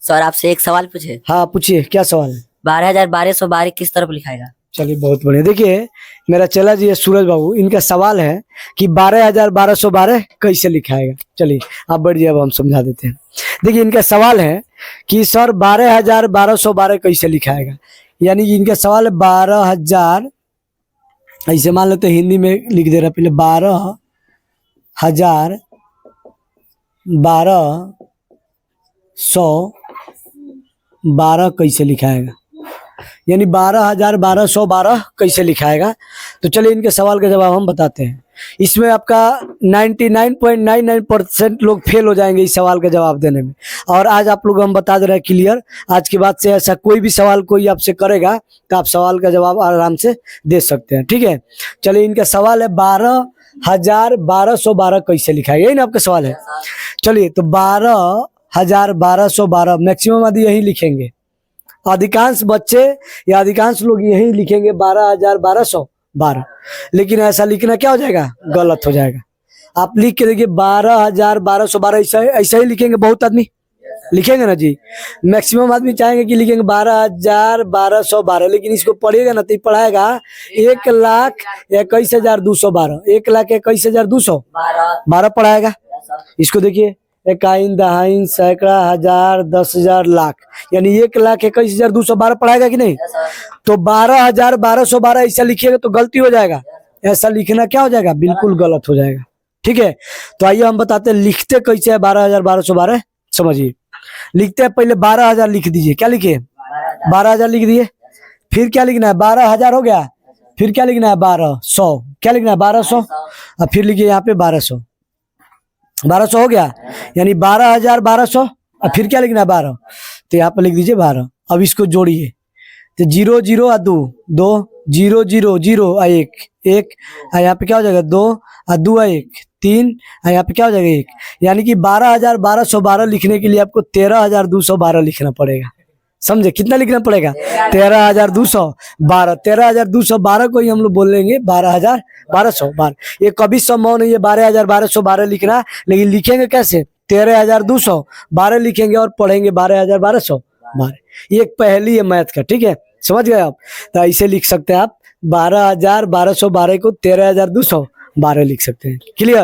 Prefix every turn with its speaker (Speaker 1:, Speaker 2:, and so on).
Speaker 1: Sir आपसे एक सवाल पूछे।
Speaker 2: हाँ पूछिए, क्या सवाल है?
Speaker 1: 12,1212 किस तरफ लिखाएगा?
Speaker 2: चलिए बहुत बढ़िया। देखिए मेरा चेला जी है सूरज बाबू, इनका सवाल है कि 12,1212 कैसे लिखाएगा। चलिए आप बैठ जाइए, अब हम समझा देते हैं। देखिए इनका सवाल है कि सर 12,1212 कैसे लिखाएगा। यानी कि इनका सवाल है 12,000, ऐसे मान लेते हैं, हिंदी में लिख दे रहा पहले 12,1212 कैसे लिखाएगा, यानी 12,1212 कैसे लिखाएगा। तो चलिए इनके सवाल का जवाब हम बताते हैं। इसमें आपका 99.99% लोग फेल हो जाएंगे इस सवाल का जवाब देने में। और आज आप लोग हम बता दे रहे हैं क्लियर, आज के बाद से ऐसा कोई भी सवाल कोई आपसे करेगा तो आप सवाल का जवाब आराम से दे सकते हैं। ठीक है, चलिए इनका सवाल है 12,1212 कैसे लिखाएगा, यही ना आपका सवाल है। चलिए तो 12,1212 मैक्सिमम आदि यही लिखेंगे, अधिकांश बच्चे या अधिकांश लोग यही लिखेंगे 12,1212। लेकिन ऐसा लिखना क्या हो जाएगा, गलत हो जाएगा। आप लिख के देखिए 12,1212 ऐसा ही लिखेंगे। बहुत आदमी लिखेंगे ना जी, मैक्सिमम आदमी चाहेंगे कि लिखेंगे 12,1212, लेकिन इसको पढ़िएगा ना तो ये पढ़ाएगा 1,21,212, 1,21,212 पढ़ाएगा। इसको देखिए, इकाइन, दहाइन, सैकड़ा, हजार, 10,000, लाख, यानी 1,21,212 पढ़ाएगा कि नहीं। तो 12,1212 ऐसा लिखिएगा तो गलती हो जाएगा, ऐसा लिखना क्या हो जाएगा, बिल्कुल गलत हो जाएगा। ठीक है, तो आइए हम बताते हैं लिखते कैसे है 12,1212। समझिए, लिखते हैं पहले 12,000 लिख दीजिए। क्या लिखिए, 12,000 लिख दिए। फिर क्या लिखना है, 12,000 हो गया, फिर क्या लिखना है 1200, क्या लिखना है 1200, और फिर लिखिए यहाँ पे 1200, 1200 हो गया, यानी 12,1200। और फिर क्या लिखना है 12, तो यहाँ पर लिख दीजिए 12। अब इसको जोड़िए, तो 0 0 और 2 2, 0 0 0 और 1 1, यहाँ पे क्या हो जाएगा 2 और 2 और 1 3, यहाँ पे क्या हो जाएगा 1। यानी कि 12,1212 लिखने के लिए आपको 13,212 लिखना पड़ेगा। समझे, कितना लिखना पड़ेगा, 13,212। 13,212 को ही हम लोग बोलेंगे 12,1212। ये कभी संभव नहीं है 12,1212 लिखना, लेकिन लिखेंगे कैसे, 13,212 लिखेंगे और पढ़ेंगे 12,1212। ये एक पहेली है मैथ का। ठीक है, समझ गए आप। तो ऐसे लिख सकते हैं आप 12,1212 को 13,212 लिख सकते हैं। क्लियर।